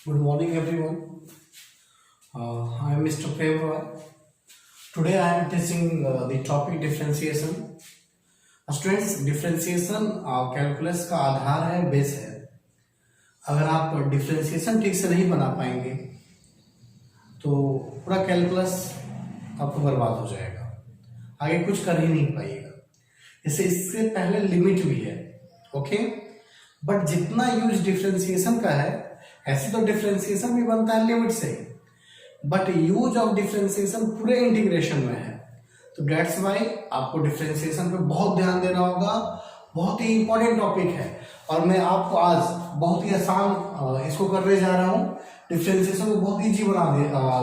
Good morning, everyone. I am Mr. Prem Roy. Today I am teaching the topic differentiation. Students, differentiation calculus का आधार है, base है. अगर आप differentiation ठीक से नहीं बना पाएंगे तो पूरा कैलकुलस आपको बर्बाद हो जाएगा, आगे कुछ कर ही नहीं पाइएगा. इससे पहले लिमिट भी है, ओके. बट जितना यूज डिफरेंशिएशन का है, ऐसे तो डिफरेंशिएशन भी बनता है लिमिट से, बट यूज ऑफ डिफरेंशिएशन पूरे इंटीग्रेशन में है. तो डेट्स वाई आपको डिफरेंशिएशन पे बहुत ध्यान देना होगा. बहुत ही इंपॉर्टेंट टॉपिक है और मैं आपको आज बहुत ही आसान इसको करने जा रहा हूँ. डिफरेंशिएशन को बहुत ईजी बना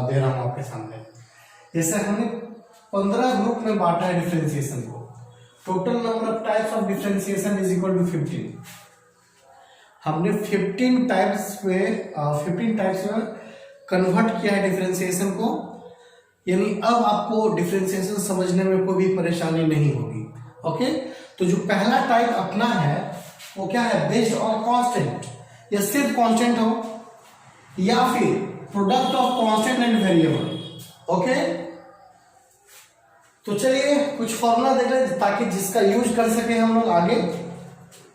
दे रहा हूँ आपके सामने. जैसे हमने 15 ग्रुप में बांटा है डिफरेंशिएशन को. Total number of types of differentiation is equal to 15. हमने 15 टाइप्स में कन्वर्ट किया है डिफरेंशिएशन को. यानी अब आपको डिफरेंशिएशन समझने में कोई भी परेशानी नहीं होगी, ओके. तो जो पहला टाइप अपना है वो क्या है? Based on constant. या सिर्फ कांस्टेंट हो या फिर product of constant and variable, okay. तो चलिए कुछ फॉर्मूला देख लें ताकि जिसका यूज कर सके हम लोग आगे.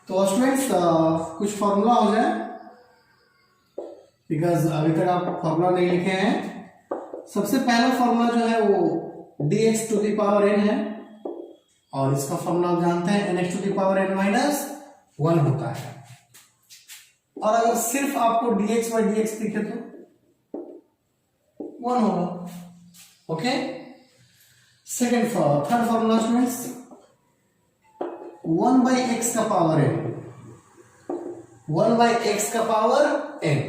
तो स्टूडेंट्स कुछ फॉर्मूला हो जाए, बिकॉज अभी तक आप फॉर्मूला नहीं लिखे हैं. सबसे पहला फॉर्मूला जो है वो dx to the power n है और इसका फॉर्मूला आप जानते हैं nx to the power n minus 1 होता है. और अगर सिर्फ आपको dx बाई dx दिखे तो 1 होगा, okay. Third formula students 1 by x का पावर n. 1 बाई एक्स का पावर n.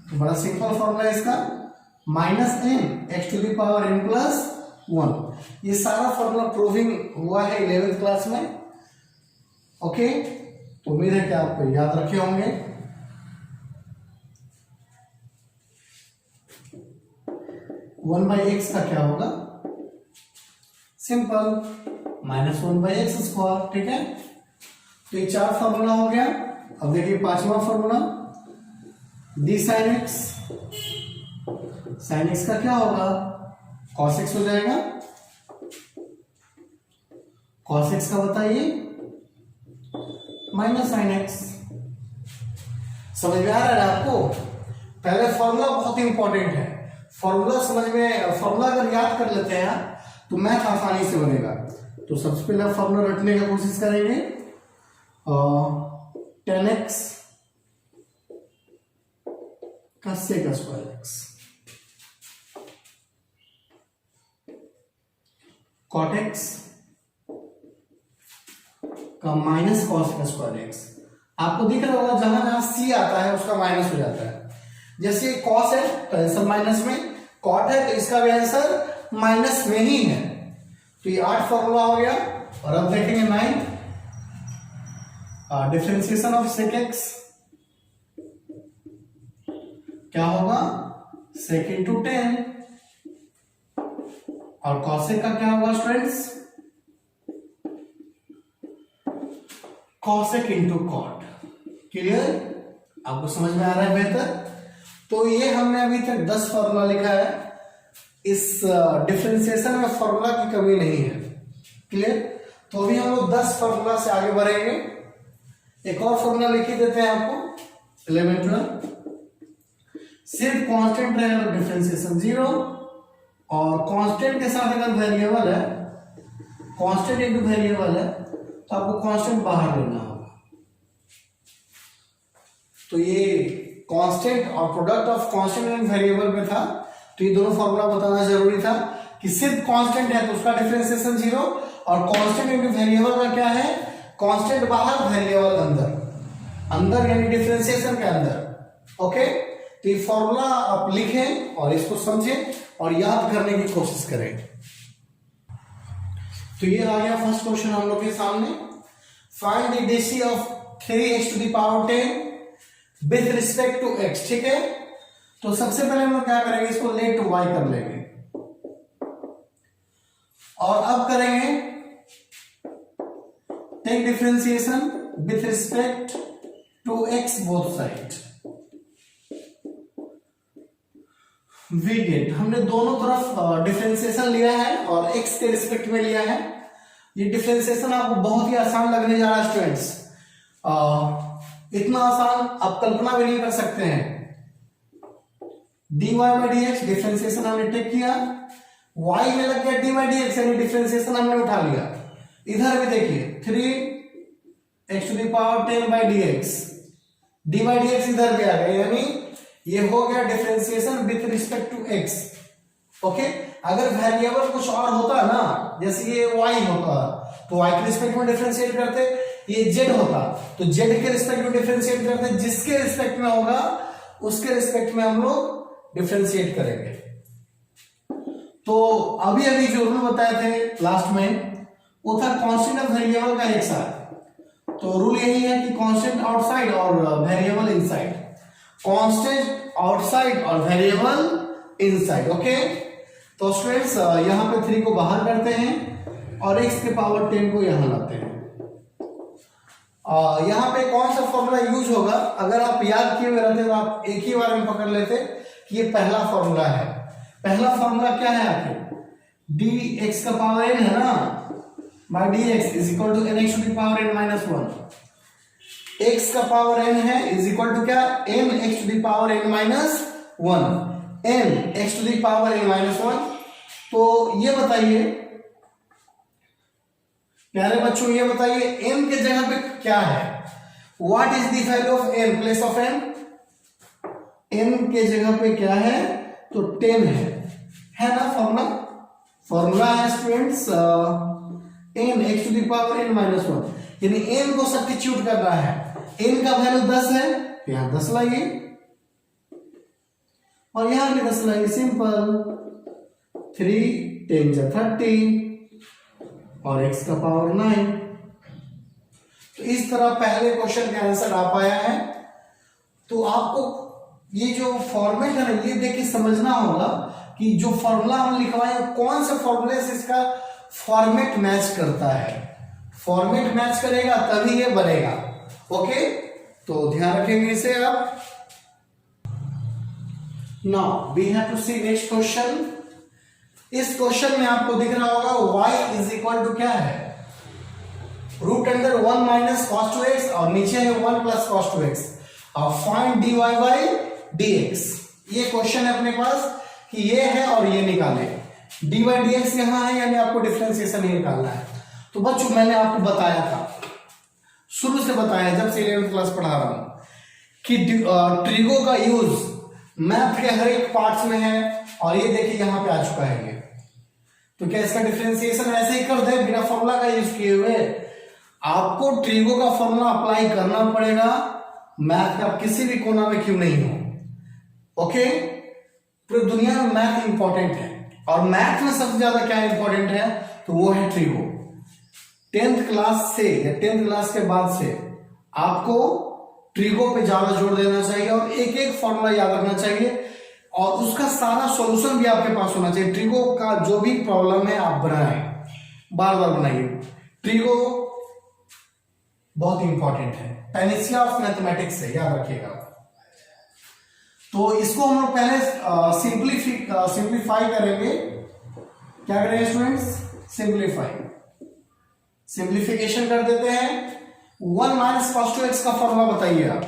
तो बड़ा सिंपल फॉर्मूला है इसका, minus n x to the power n plus 1. ये सारा फॉर्मूला प्रूविंग हुआ है 11th क्लास में, ओके. तो उम्मीद है कि आप याद रखे होंगे. वन बाई एक्स का क्या होगा? Simple, minus 1 by x square, ठीक है. तो ये 4 फॉर्मूला हो गया. अब देखिए 5वां formula d sine x. Sine x का क्या होगा? कॉस एक्स हो जाएगा. कॉस एक्स का बताइए माइनस साइन एक्स. समझ में आ रहा है आपको? पहले फॉर्मूला बहुत इंपॉर्टेंट है. फॉर्मूला अगर याद कर लेते हैं तो मैथ आसानी से बनेगा. तो सबसे पहले फॉर्मूला रटने का कोशिश करेंगे. 10x का sec square x, cot x का माइनस कॉस का स्क्वायर एक्स. आपको दिख रहा होगा जहां जहां सी आता है उसका माइनस हो जाता है. जैसे कॉस है तो आंसर माइनस में, कॉट है तो इसका भी आंसर माइनस में ही है. तो ये 8 फॉर्मूला हो गया. और अब देखेंगे 9th differentiation of sec x क्या होगा? Sec into 10. और कॉसेक का क्या होगा students? Cosec into cot. Clear? आपको समझ में आ रहा है बेहतर? तो ये हमने अभी तक 10 फॉर्मूला लिखा है. इस डिफरेंशिएशन में फॉर्मूला की कमी नहीं है. क्लियर? तो अभी हम लोग 10 फॉर्मूला से आगे बढ़ेंगे. एक और फॉर्मूला लिख ही देते हैं आपको 11 12. सिर्फ कांस्टेंट रहेगा तो डिफरेंशिएशन 0, और कांस्टेंट के साथ अगर वेरिएबल है, कांस्टेंट इनटू वेरिएबल है, तो आपको कांस्टेंट बाहर लेना होगा. तो ये कांस्टेंट और product of constant and variable पे था. तो ये दोनों फॉर्मूला बताना जरूरी था कि सिर्फ कांस्टेंट है तो उसका डिफरेंशिएशन 0, और कांस्टेंट इनटू वेरिएबल का क्या है? कांस्टेंट बाहर, वेरिएबल अंदर यानी डिफरेंशिएशन के अंदर, ओके. तो ये फॉर्मूला आप लिखें और इसको समझें और याद करने की कोशिश करें. तो ये आ गया फर्स्ट क्वेश्चन हम लोग के सामने. फाइंड द डेसी of 3x to the power 10 with respect to x, ठीक है. तो सबसे पहले हम लोग क्या करेंगे? इसको लेट टू y कर लेंगे और अब करेंगे take differentiation with respect to x both side. We get, हमने दोनों तरफ डिफरेंशिएशन लिया है और x के रिस्पेक्ट में लिया है। ये डिफरेंशिएशन आपको बहुत ही आसान लगने जा रहा है स्टूडेंट्स, इतना आसान आप कल्पना भी नहीं कर सकते हैं। dy by d x differentiation हमने टेक किया, y में लग गया dy बाई डी एक्स यानी डिफरेंशिएशन हमने उठा लिया। इधर भी देखिए 3x to the power 10 by d x, d by d x इधर भी आ गया, यानी ये हो गया differentiation with respect to x। Okay, अगर वेरिएबल कुछ और होता ना, जैसे ये y होता तो y के रिस्पेक्ट में डिफरेंशिएट करते, ये z होता तो z के रिस्पेक्ट में डिफरेंशिएट करते, जिसके रिस्पेक्ट में होगा उसके रिस्पेक्ट में हम लोग डिफरेंशिएट करेंगे। तो अभी अभी जो रूल बताए थे लास्ट में वो था कांस्टेंट ऑफ वेरिएबल का एक साथ। तो रूल यही है कि कांस्टेंट आउटसाइड और वेरिएबल इनसाइड, कांस्टेंट आउटसाइड और वेरिएबल इनसाइड। ओके, तो स्टूडेंट्स यहां पे 3 को बाहर करते हैं और x के पावर 10 को यहां लाते हैं। यहां पे कौन सा फॉर्मूला यूज होगा, अगर आप याद किए हुए रहते तो आप एक ही बार में पकड़ लेते कि ये पहला फॉर्मूला है। पहला फॉर्मूला क्या है आखिर, dx का पावर n है ना, by dx is equal to nx to the power n minus 1। x का पावर n है इज इक्वल टू क्या, nx to the power n minus 1, nx to the power n minus 1। तो ये बताइए प्यारे बच्चों, ये बताइए n के जगह पे क्या है, what is the value of n place of n, n के जगह पे क्या है तो 10 है ना फॉर्मूला। फॉर्मूला है students n x to the power n minus 1, यानी n को सब्स्टिट्यूट कर रहा है, n का वैल्यू 10 है, यहां 10 लाइए और यहां भी 10 लाइए, सिंपल 3 10 जा 30 और x का पावर 9। तो इस तरह पहले क्वेश्चन का आंसर आ पाया है। तो आपको ये जो फॉर्मेट है ना, ये देख के समझना होगा कि जो फॉर्मूला हम लिखवाए कौन से फॉर्मूले से इसका फॉर्मेट मैच करता है। फॉर्मेट मैच करेगा तभी ये बनेगा। ओके, तो ध्यान रखेंगे इसे आप। Now we have to see next question. इस क्वेश्चन में आपको दिख रहा होगा y इज इक्वल टू क्या है, root under 1 minus cos to x और नीचे है 1 plus cos to x. Find dy by dx। ये क्वेश्चन है अपने पास कि ये है और ये निकाले, dy बाई dx यहां है, यानी आपको डिफरेंशिएशन ही निकालना है। तो बच्चों मैंने आपको बताया था, शुरू से बताया जब से 11th क्लास पढ़ा रहा हूं कि ट्रिगो का यूज मैथ के हर एक पार्ट्स में है और ये देखिए यहां पे आ चुका है ये। तो क्या इसका डिफरेंशिएशन ऐसे ही कर दे बिना फॉर्मूला का यूज किए हुए? आपको ट्रिगो का फॉर्मूला अप्लाई करना पड़ेगा, मैथ का किसी भी कोना में क्यों नहीं हो। ओके, पूरी दुनिया में मैथ इंपॉर्टेंट है और मैथ में सबसे ज्यादा क्या इंपॉर्टेंट है तो वो है ट्रिगो। 10th क्लास से या 10th क्लास के बाद से आपको ट्रिगो पे ज्यादा जोर देना चाहिए और एक एक फॉर्मूला याद रखना चाहिए और उसका सारा सॉल्यूशन भी आपके पास होना चाहिए। ट्रिगो का जो भी प्रॉब्लम है आप बनाएं, बार बार बनाइए। ट्रिगो बहुत इंपॉर्टेंट है, पैनेसिया ऑफ मैथमेटिक्स है, याद रखिएगा। तो इसको हम लोग पहले सिंप्लीफाई करेंगे। क्या करेंगे स्टूडेंट्स, सिंप्लीफिकेशन कर देते हैं। 1 माइनस कॉस टू एक्स का फॉर्मूला बताइए आप,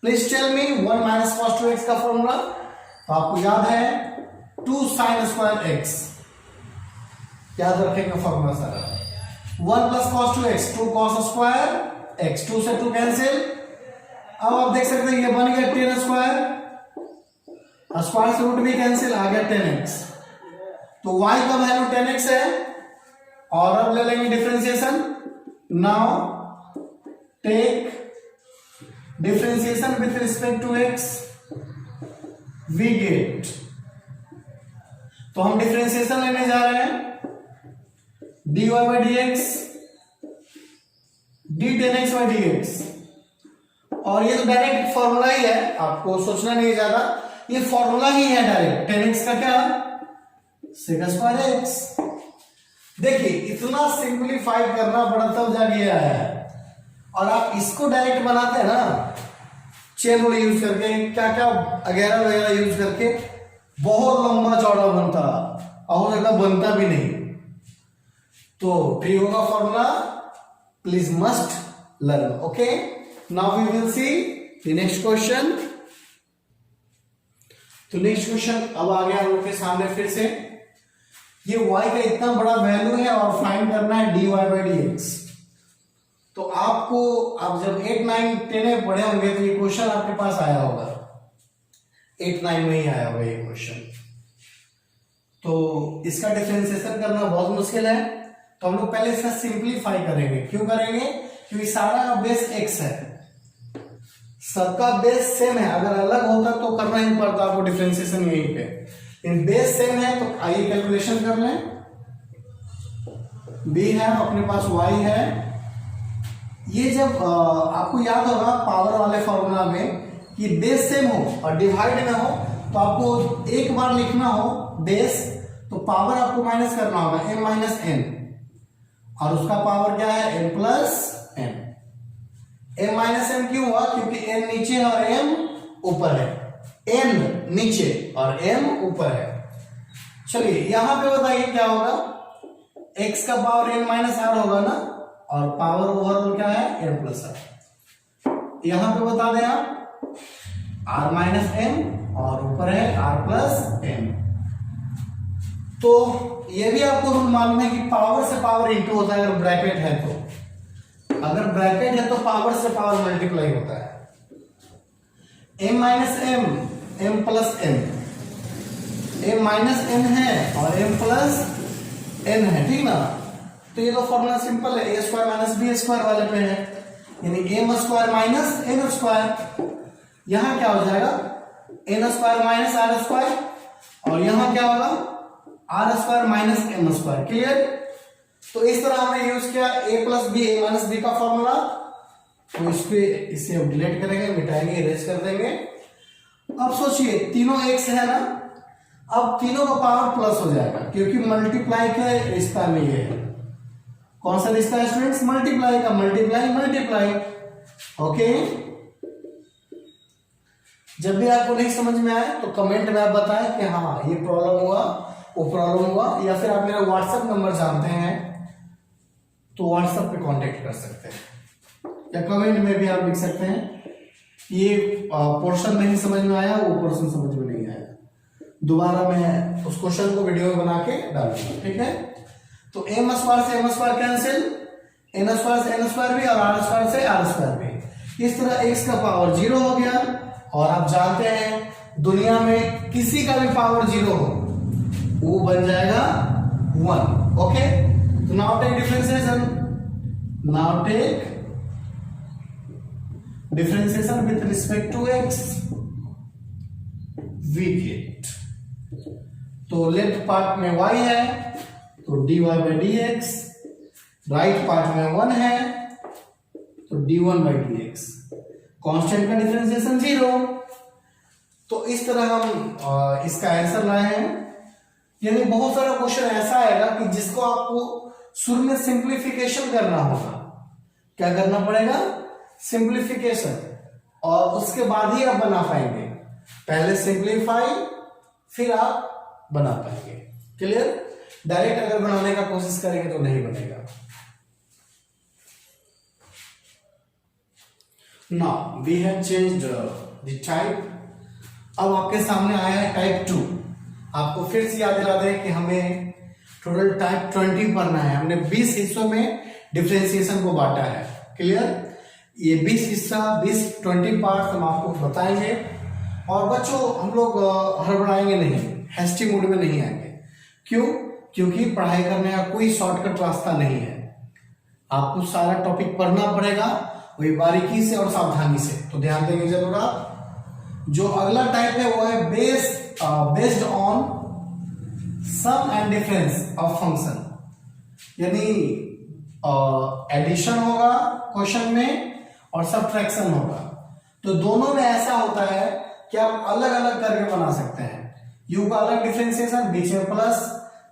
please tell me 1 minus cos to x का फॉर्मूला। तो आपको याद है 2 साइन स्क्वायर एक्स, याद रखेंगे फॉर्मूला सारा। 1 plus cos to x 2 cos square x, 2 से 2 कैंसिल। अब आप देख सकते हैं ये बन गया 10 स्क्वायर, स्क्वायर से रूट भी कैंसिल, आ गया 10x। तो y का वैल्यू 10x है और अब ले लेंगे differentiation. Now take differentiation with respect to x, we get. तो हम डिफरेंशिएशन लेने जा रहे हैं dy by dx, d 10x by dx। और ये तो डायरेक्ट फॉर्मूला ही है, आपको सोचना नहीं ज्यादा, ये फॉर्मूला ही है डायरेक्ट। 10x का क्या, सेक स्क्वायर x। देखिए इतना सिंप्लीफाई करना पड़ा तब जाके आया है। और आप इसको डायरेक्ट बनाते हैं ना चेन रूल यूज करके, क्या क्या वगैरह वगैरह यूज करके, बहुत लंबा चौड़ा बनता, और हो सकता बनता भी नहीं। तो ट्रिगो का formula please must learn. Okay, now we will see the next question. तो नेक्स्ट क्वेश्चन अब आ गया हम लोग के सामने फिर से। ये y का इतना बड़ा वैल्यू है और फाइंड करना है dy बाई डी एक्स। तो आपको आप जब 8, 9, 10 में पढ़े होंगे तो ये क्वेश्चन आपके पास आया होगा, 8, 9 में ही आया होगा ये क्वेश्चन। तो इसका डिफरेंशिएशन करना बहुत मुश्किल है, तो हम लोग पहले इसका सिंप्लीफाई करेंगे। क्यों करेंगे? क्योंकि सारा बेस x है, सबका बेस सेम है। अगर अलग होता तो करना ही पड़ता आपको डिफरेंशिएशन यहीं पे, लेकिन बेस सेम है। तो आइए कैलकुलेशन कर लें। b है, अपने पास y है। ये जब आपको याद होगा पावर वाले फॉर्मूला में कि बेस सेम हो और डिवाइड में हो, तो आपको एक बार लिखना हो बेस, तो पावर आपको माइनस करना होगा m माइनस n, और उसका पावर क्या है m plus n। m minus n क्यों हुआ? क्योंकि n नीचे और m ऊपर है, n नीचे और m ऊपर है। चलिए यहां पे बताइए क्या होगा, x का पावर n माइनस r होगा ना, और पावर ओवरऑल क्या है m प्लस r। यहां पे बता दें आप r माइनस m और ऊपर है r प्लस m। तो ये भी आपको रूल मालूम है कि पावर से पावर इंटू होता है अगर ब्रैकेट है तो, अगर ब्रैकेट है तो पावर से पावर मल्टीप्लाई होता है। m minus m, m plus n, m minus n है और m प्लस n है, ठीक ना। तो ये तो फॉर्मूला सिंपल है, a square minus b square वाले पे है, यानी m square minus n square. यहां क्या हो जाएगा n square minus r square, और यहां क्या होगा r square minus m square. Clear? तो इस तरह हमने यूज किया a plus b, a minus b का फॉर्मूला। तो इसे अब डिलीट करेंगे, मिटाएंगे, इरेज कर देंगे। अब सोचिए तीनों x है ना, अब तीनों का पावर प्लस हो जाएगा, क्योंकि मल्टीप्लाई के रिश्ता में ये है। कौन सा रिश्ता है स्टूडेंट्स? मल्टीप्लाई का, मल्टीप्लाई मल्टीप्लाई। ओके, जब भी आपको नहीं समझ में आए तो कमेंट में आप बताएं कि हाँ ये प्रॉब्लम हुआ, वो प्रॉब्लम हुआ, या फिर आप मेरा व्हाट्सएप नंबर जानते हैं तो व्हाट्सएप पे कांटेक्ट कर सकते हैं, या कमेंट में भी आप लिख सकते हैं ये पोर्शन नहीं समझ में आया, वो पोर्शन समझ में नहीं आया, दोबारा मैं उस क्वेश्चन को वीडियो में बना के डालूंगा। ठीक है? तो m स्क्वायर से m square cancel, n square से n स्क्वायर भी, और r स्क्वायर से r स्क्वायर भी। इस तरह x का पावर 0 हो गया, और आप जानते हैं दुनिया में किसी का भी पावर 0 हो वो बन जाएगा 1। ओके, तो now take differentiation, now take differentiation with respect to x। We get, तो लेफ्ट पार्ट में y है तो dy by d x, right part में 1 है तो d1 by d x. Constant का डिफरेंशिएशन 0। तो इस तरह हम इसका आंसर लाए हैं। यानी बहुत सारा क्वेश्चन ऐसा आएगा कि जिसको आपको शुरू में सिंप्लीफिकेशन करना होगा। क्या करना पड़ेगा? सिंप्लीफिकेशन, और उसके बाद ही आप बना पाएंगे। पहले सिंप्लीफाई, फिर आप बना पाएंगे। क्लियर? डायरेक्ट अगर बनाने का कोशिश करेंगे तो नहीं बनेगा। Now we have changed the type. अब आपके सामने आया है टाइप 2। आपको फिर से याद दिला दें कि हमें टोटल टाइप 20 पढ़ना है। हमने 20 हिस्सों में डिफरेंशिएशन को बांटा है। क्लियर? ये 20 हिस्सा, 20 पार्ट हम आपको बताएंगे। और बच्चों हम लोग हड़बड़ाएंगे नहीं, हैस्टी मूड में नहीं आएंगे। क्यों? क्योंकि पढ़ाई करने का कोई शॉर्टकट रास्ता नहीं है। आपको सारा टॉपिक पढ़ना पड़ेगा, वही बारीकी से और सावधानी से। तो ध्यान देंगे जरूर आप। जो अगला टाइप है वो है based on sum and difference of function, यानी एडिशन होगा क्वेश्चन में और सब्ट्रैक्शन होगा। तो दोनों में ऐसा होता है कि आप अलग अलग करके बना सकते हैं। u का अलग डिफरेंशिएशन, बीच में प्लस,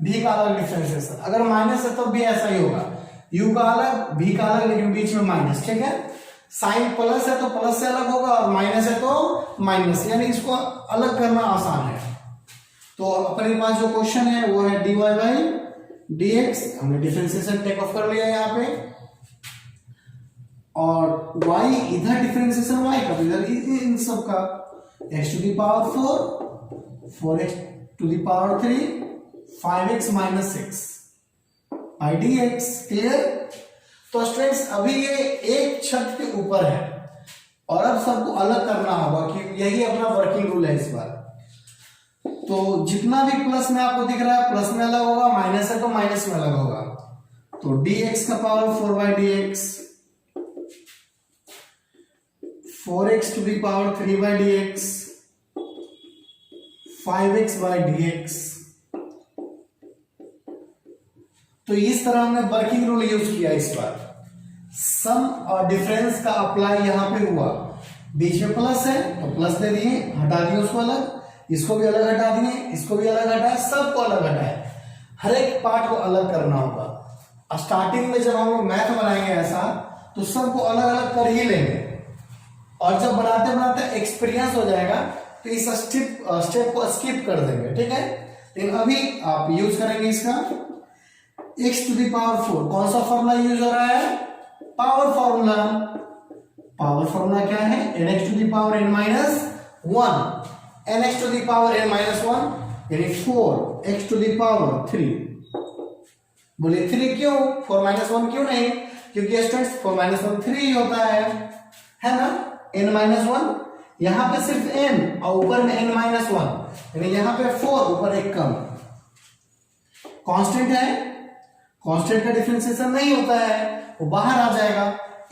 v का अलग डिफरेंशिएशन। अगर माइनस है तो भी ऐसा ही होगा, u का अलग, v का अलग, लेकिन बीच में माइनस। ठीक है? साइन प्लस है तो प्लस से अलग होगा, और माइनस है तो माइनस, यानी इसको अलग करना आसान है। तो अपने पास जो क्वेश्चन है वो है dy बाई dx, हमने डिफरेंशिएशन टेक ऑफ कर लिया यहाँ पे, और y इधर डिफरेंशिएशन y का, इधर इन सब का, x to the power 4, 4x to the power 3, 5x minus 6 by dx। Clear? तो स्टूडेंट्स अभी ये एक छत के ऊपर है और अब सबको अलग करना होगा कि यही अपना वर्किंग रूल है इस बार। तो जितना भी प्लस में आपको दिख रहा है प्लस में अलग होगा, माइनस है तो माइनस में अलग होगा। तो dx का power 4 by dx, 4x to the power 3 by dx, 5x by dx। तो इस तरह हमने वर्किंग रूल यूज किया इस बार। सम और डिफरेंस का अप्लाई यहां पे हुआ, बीच में प्लस है तो प्लस दे दिए, हटा दिए उसको अलग, इसको भी अलग हटा दिए, इसको भी अलग हटाए, सबको अलग हटाए, हर एक पार्ट को अलग करना होगा। स्टार्टिंग में जब हम लोग मैथ बनाएंगे ऐसा तो सबको अलग अलग कर ही लेंगे, और जब बनाते बनाते एक्सपीरियंस हो जाएगा तो इस स्टेप को स्किप कर देंगे, ठीक है। लेकिन अभी आप यूज करेंगे इसका x टू दी पावर 4। कौन सा फॉर्मूला यूज हो रहा है? Power formula. पावर फॉर्मूला क्या है? nx to the power n minus 1, nx to the power n minus 1 यानी 4x टू दी पावर 3। बोले 3 क्यों? 4 माइनस 1 क्यों नहीं? क्योंकि स्टूडेंट्स 4 माइनस 1 3 ही होता है ना। n माइनस 1 यहां पे सिर्फ n और ऊपर में n माइनस 1 यानी यहां पे 4 ऊपर एक कम। कांस्टेंट है, कांस्टेंट का डिफरेंशिएशन नहीं होता है, वो बाहर आ जाएगा।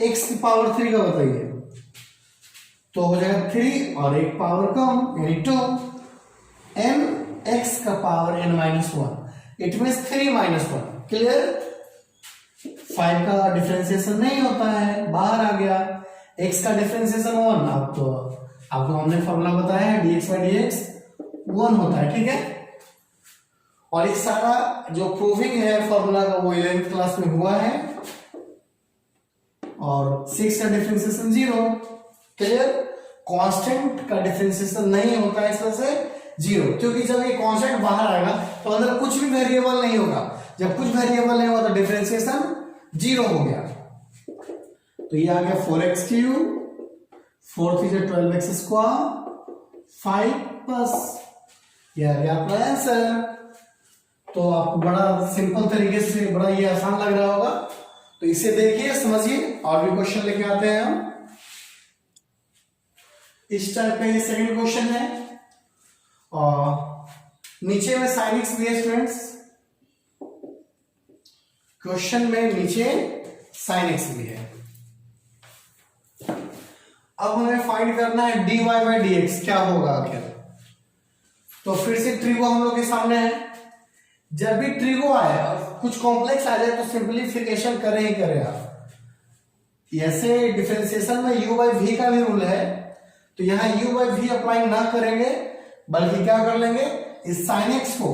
x की पावर 3 का बताइए तो हो जाएगा 3 और एक पावर कम यानी 2, n x का power n minus 1 it means 3 minus 1। Clear? 5 का डिफरेंशिएशन नहीं होता है, बाहर आ गया। x का डिफरेंशिएशन 1, आपको हमने फॉर्मूला बताया है dx बाई dx 1 होता है, ठीक है। और इस सारा जो प्रूविंग है फॉर्मूला का वो 11th क्लास में हुआ है, और 6 का डिफरेंशिएशन 0। क्लियर? कांस्टेंट का डिफरेंशिएशन नहीं होता है इस वजह से 0, क्योंकि जब ये कांस्टेंट बाहर आएगा तो अंदर कुछ भी वेरिएबल नहीं होगा। जब कुछ वेरिएबल नहीं होगा तो डिफरेंशिएशन 0 हो गया। तो ये आ गया 4x cube, 4 3 12x square 5 plus, ये आ गया अपना आंसर। तो आपको बड़ा सिंपल तरीके से, बड़ा ये आसान लग रहा होगा, तो इसे देखिए समझिए। और भी क्वेश्चन लेके आते हैं हम इस टाइप का। ये सेकंड क्वेश्चन है और नीचे में sin x भी है स्टूडेंट्स, क्वेश्चन में नीचे sin x भी है। अब हमें फाइंड करना है dy बाई dx क्या होगा आखिर। तो फिर से ट्रिगो हम लोग के सामने है। जब भी ट्रिगो आए और कुछ कॉम्प्लेक्स आ जाए तो सिंपलीफिकेशन करें ही करें आप। ऐसे डिफरेंशिएशन में u बाई v का भी रूल है, तो यहां u बाई v अप्लाई ना करेंगे, बल्कि क्या कर लेंगे, इस sin x को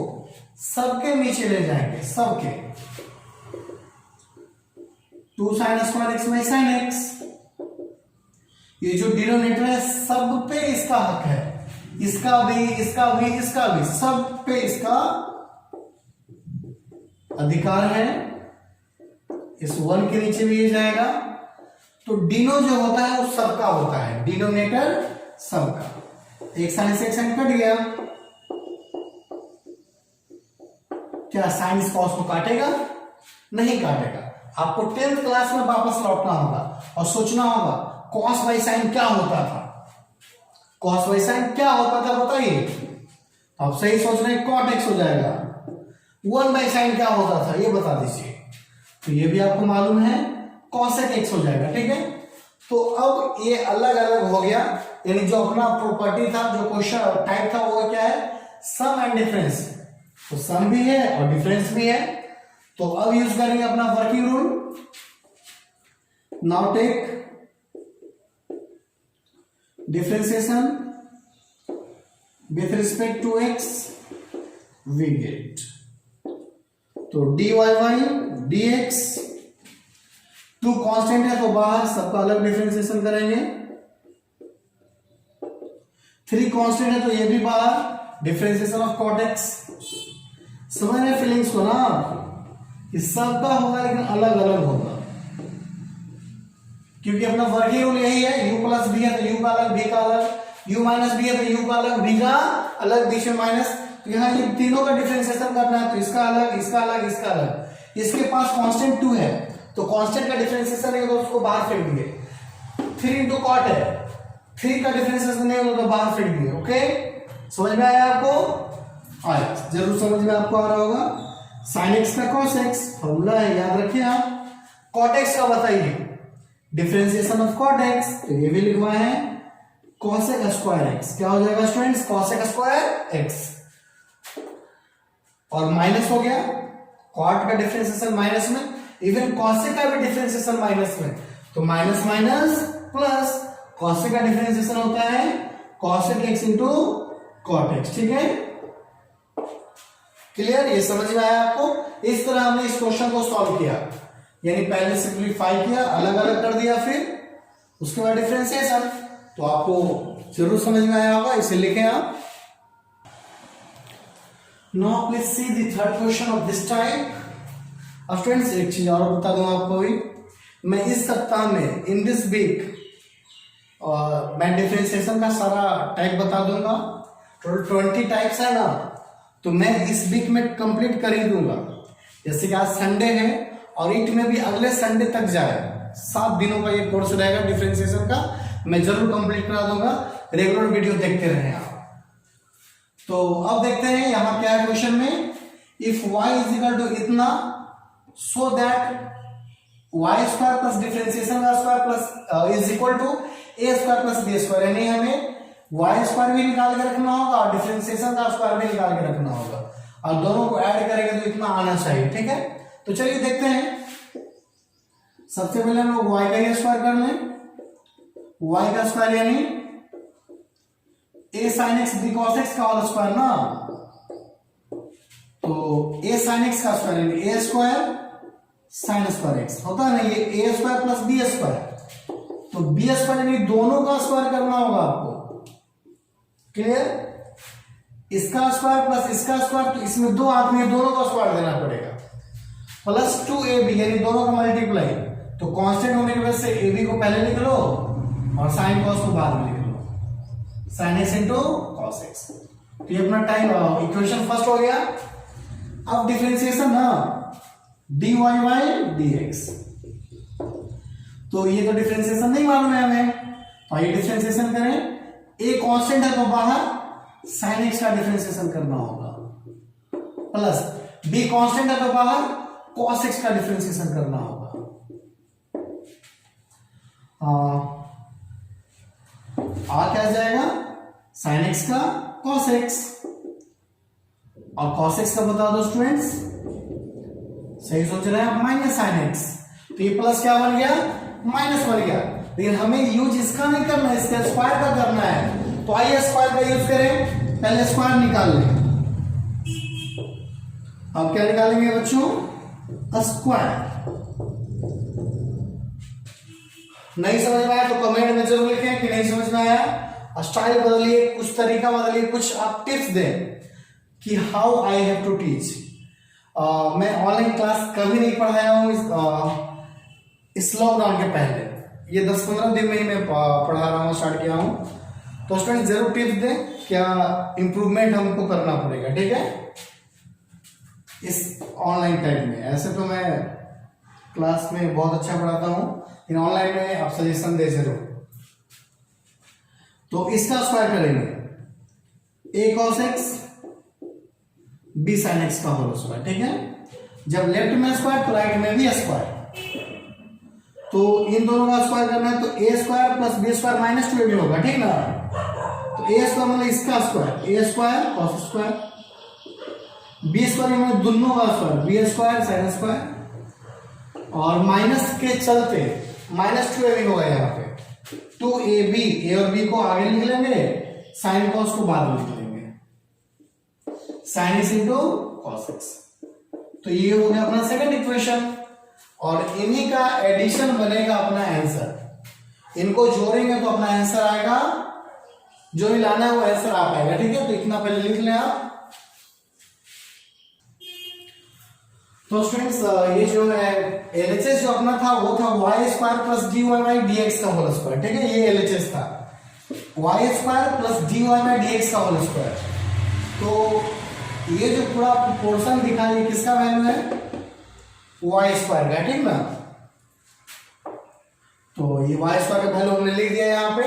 सबके नीचे ले जाएंगे, सबके 2 sin square x by sin x। ये जो डिनोमिनेटर है सब पे इसका हक है, इसका भी, इसका भी, इसका भी, सब पे इसका अधिकार है। इस 1 के नीचे भी ये जाएगा। तो डिनो जो होता है वो सबका होता है, डिनोमिनेटर सबका। एक साइन से एक साइन कट गया, क्या साइन इस कॉस को काटेगा? नहीं काटेगा। आपको 10th क्लास में वापस लौटना होगा और सोचना होगा कॉस बाई साइन क्या होता था, कॉस बाई साइन क्या होता था बताइए। आप सही सोच रहे हैं, कॉट एक्स हो जाएगा। 1 बाई साइन क्या होता था ये बता दीजिए। तो ये भी आपको मालूम है, कॉसेक एक्स हो जाएगा, ठीक है। तो अब ये अलग अलग हो गया, यानी जो अपना प्रॉपर्टी था, जो क्वेश्चन टाइप था वो क्या है, सम एंड डिफरेंस। तो सम भी है और डिफरेंस भी है। तो अब यूज करेंगे अपना working rule. Now take differentiation with respect to x, we get तो dy बाई dx। 2 कांस्टेंट है तो बाहर सबका अलग डिफरेंशिएशन करेंगे। 3 कांस्टेंट है तो ये भी बाहर डिफरेंशिएशन ऑफ कॉट एक्स। समझ रहे फीलिंग्स को ना, इस सबका होगा लेकिन अलग अलग होगा, क्योंकि अपना वर्गीय रूल यही है, u प्लस बी है तो u का अलग, b का अलग, u माइनस बी है तो u का अलग, b का अलग, बीच में माइनस। तो यहाँ ये तीनों का डिफरेंशिएशन करना है, तो इसका अलग, इसका अलग, इसका अलग। इसके पास कांस्टेंट 2 है, तो कांस्टेंट का डिफरेंशिएशन नहीं होगा, उसको बाहर फेंक दिए। 3 इंटू कॉट है, 3 का डिफरेंशिएशन नहीं होगा तो बाहर फेंक दिए। ओके, समझ में आया आपको? आया, जरूर समझ में आपको आ रहा होगा। साइन एक्स का कॉस एक्स फॉर्मूला है, याद रखिए आप। कॉट एक्स का बताइए डिफरेंशिएशन ऑफ कॉट एक्स, तो ये भी लिखवाए हैं कॉसेक स्क्वायर एक्स। क्या हो जाएगा स्टूडेंट्स? कॉसेक स्क्वायर एक्स, और माइनस हो गया कॉट का डिफरेंशिएशन माइनस में, इवन कॉसेक का भी डिफरेंशिएशन माइनस में, तो माइनस माइनस प्लस, कॉसेक का डिफरेंशिएशन होता है cosec x into cot x. ठीक है, क्लियर? ये समझ में आया आपको? इस तरह हमने इस क्वेश्चन को सॉल्व किया, यानी पहले सिंप्लीफाई किया, अलग अलग कर दिया, फिर उसके बाद डिफरेंशिएशन। तो आपको जरूर समझ में आया होगा, इसे लिखें आप। Now please see the third question of this type. अब फ्रेंड्स एक चीज और बता दूं आपको भी, मैं इस सप्ताह में इन दिस वीक मैं डिफरेंशिएशन का सारा टाइप बता दूंगा। टोटल 20 टाइप्स है ना, तो मैं इस वीक में कंप्लीट कर ही दूंगा। जैसे कि आज संडे है और इट में भी अगले संडे तक जाए, 7 दिनों का ये कोर्स रहेगा डिफरेंशिएशन का, मैं जरूर कंप्लीट करा दूंगा। रेगुलर वीडियो देखते रहे आप। तो अब देखते हैं यहां क्या है क्वेश्चन में। If y is equal to इतना, so that y square plus differentiation का square plus is equal to a square plus b square, यानी हमें वाई स्क्वायर भी निकाल के रखना होगा और डिफरेंशिएशन का स्क्वायर भी निकाल के रखना होगा, और दोनों को ऐड करेंगे तो इतना आना चाहिए। ठीक है, तो चलिए देखते हैं। सबसे पहले हम लोग y का स्क्वायर कर लें। y का स्क्वायर यानी a sin x b cos x का होल स्क्वायर ना, तो a sin x का स्क्वायर यानी a square sin square x होता है ना, ये a square plus b square, तो b स्क्वायर यानी दोनों का स्क्वायर करना होगा आपको। क्लियर? इसका स्क्वायर प्लस इसका स्क्वायर, तो इसमें दो आदमी है, दोनों का स्क्वायर देना पड़ेगा, प्लस 2ab यानी दोनों का मल्टीप्लाई। तो कांस्टेंट होने की वजह से ab को पहले लिख लो और sin cos को बाद में लिख लो, sin x into cos x। तो ये अपना टाइम इक्वेशन फर्स्ट हो गया। अब डिफरेंशिएशन ना, dy बाई dx, तो ये तो डिफरेंशिएशन नहीं मालूम है हमें, तो ये डिफरेंशिएशन करें। a कांस्टेंट है तो बाहर sin x का डिफरेंशिएशन करना होगा, प्लस b कांस्टेंट है तो बाहर cos x का डिफरेंशिएशन करना होगा। आ क्या जाएगा? sin x का cos x, और cos x का बता दो स्टूडेंट्स, सही सोच रहे हैं आप, माइनस sin x, तो ये प्लस क्या बन गया? माइनस बन गया। लेकिन हमें यूज इसका नहीं करना है, इसका स्क्वायर का करना है, तो आइए स्क्वायर का यूज करें। पहले स्क्वायर निकाल लें। अब क्या निकालेंगे बच्चों? स्क्वायर। नहीं समझ में आया तो कमेंट में जरूर लिखें कि नहीं समझ में आया। स्टाइल बदलिए, कुछ तरीका बदलिए, कुछ आप टिप्स दें कि how I have to teach. मैं ऑनलाइन क्लास कभी नहीं पढ़ाया हूँ इस लॉकडाउन के पहले, ये 10-15 दिन में ही मैं पढ़ा रहा हूँ, स्टार्ट किया हूँ। तो स्टूडेंट जरूर टिप्स दें, क्या इंप्रूवमेंट हमको करना पड़ेगा, ठीक है, इस ऑनलाइन टाइम में। ऐसे तो मैं क्लास में बहुत अच्छा पढ़ाता हूँ, लेकिन ऑनलाइन में आप सजेशन दे जरूर। तो इसका स्क्वायर करेंगे, a cos x b sin x का होल स्क्वायर, ठीक है। जब लेफ्ट में स्क्वायर तो राइट में भी स्क्वायर, तो इन दोनों का स्क्वायर करना है, तो a square plus b square minus 2ab होगा, ठीक ना। तो a स्क्वायर मतलब इसका square, a square cos square, b square मतलब दोनों का square, b square sin square, और माइनस के चलते माइनस 2ab होगा यहाँ पे, 2ab, a और b को आगे लिख लेंगे, sin cos को बाद में लिख लेंगे, sin x into cos x। तो ये हो गया अपना सेकंड इक्वेशन, और इन्हीं का एडिशन बनेगा अपना आंसर। इनको जोड़ेंगे तो अपना आंसर आएगा जो भी लाना है वो आंसर आ पाएगा, ठीक है। तो इतना पहले लिख लें आप। तो स्टूडेंट्स ये जो है एलएचएस जो अपना था वो था y square plus d y by d x का होल स्क्वायर, ठीक है। ये एलएचएस था, y square plus d y by d x का होल स्क्वायर। तो ये जो पूरा पोर्शन दिखा ये किसका वैल्यू है, वाई स्क्वायर का, ठीक ना। तो ये वाई स्क्वायर का वैल्यू हमने लिख दिया यहाँ पे,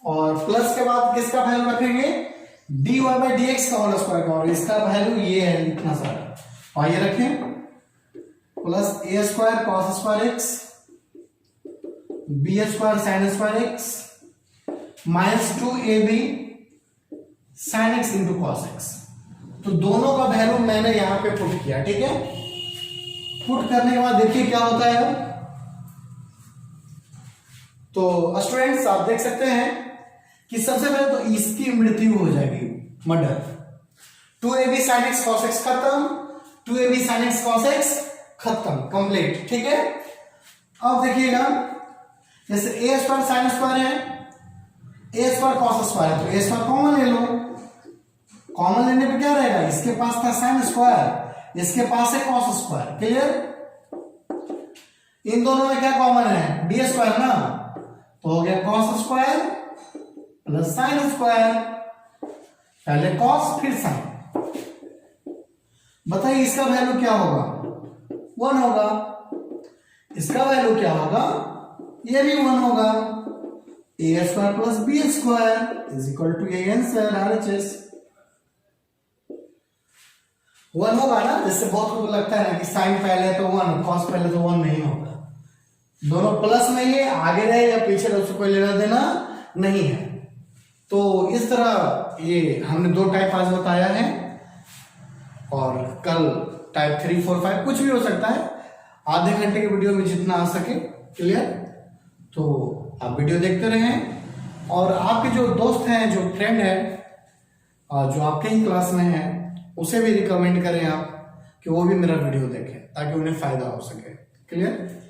और प्लस के बाद किसका वैल्यू रखेंगे, d y by d x का होल स्क्वायर का, और इसका वैल्यू ये है इतना सारा, और ये रखें plus a square cos square x b square sine square x minus 2ab sine x into cos x. तो दोनों का वैल्यू मैंने यहां पे पुट किया, ठीक है। पुट करने के बाद देखिए क्या होता है। तो स्टूडेंट्स आप देख सकते हैं कि सबसे पहले तो इसकी मृत्यु हो जाएगी, murder. 2ab sin x cos x खत्म, 2ab sin x cos x खत्म, कंप्लीट, ठीक है। अब देखिएगा जैसे a स्क्वायर साइन स्क्वायर है, a स्क्वायर कॉस स्क्वायर है, तो a स्क्वायर कॉमन ले लो। कॉमन लेने पे क्या रहेगा, इसके पास था साइन स्क्वायर, इसके पास है कॉस स्क्वायर, क्लियर। इन दोनों में क्या कॉमन है, b स्क्वायर ना, तो हो गया cos square plus sine square, पहले कॉस फिर साइन। बताइए इसका वैल्यू क्या होगा, 1 होगा। इसका वैल्यू क्या होगा, ये भी 1 होगा। A square plus b square is equal to a answer RHS 1 होगा ना। जिससे बहुत को लगता है ना कि साइन पहले तो 1 कॉस पहले तो 1 नहीं होगा, दोनों प्लस में ये आगे रहे या पीछे रहे उससे कोई लेना देना नहीं है। तो इस तरह ये हमने 2 टाइप आज बताया है, और कल टाइप 3, 4, 5 कुछ भी हो सकता है, आधे घंटे के वीडियो में जितना आ सके, क्लियर। तो आप वीडियो देखते रहें, और आपके जो दोस्त हैं, जो फ्रेंड है, जो आपके ही क्लास में है, उसे भी रिकमेंड करें आप कि वो भी मेरा वीडियो देखें ताकि उन्हें फायदा हो सके, क्लियर।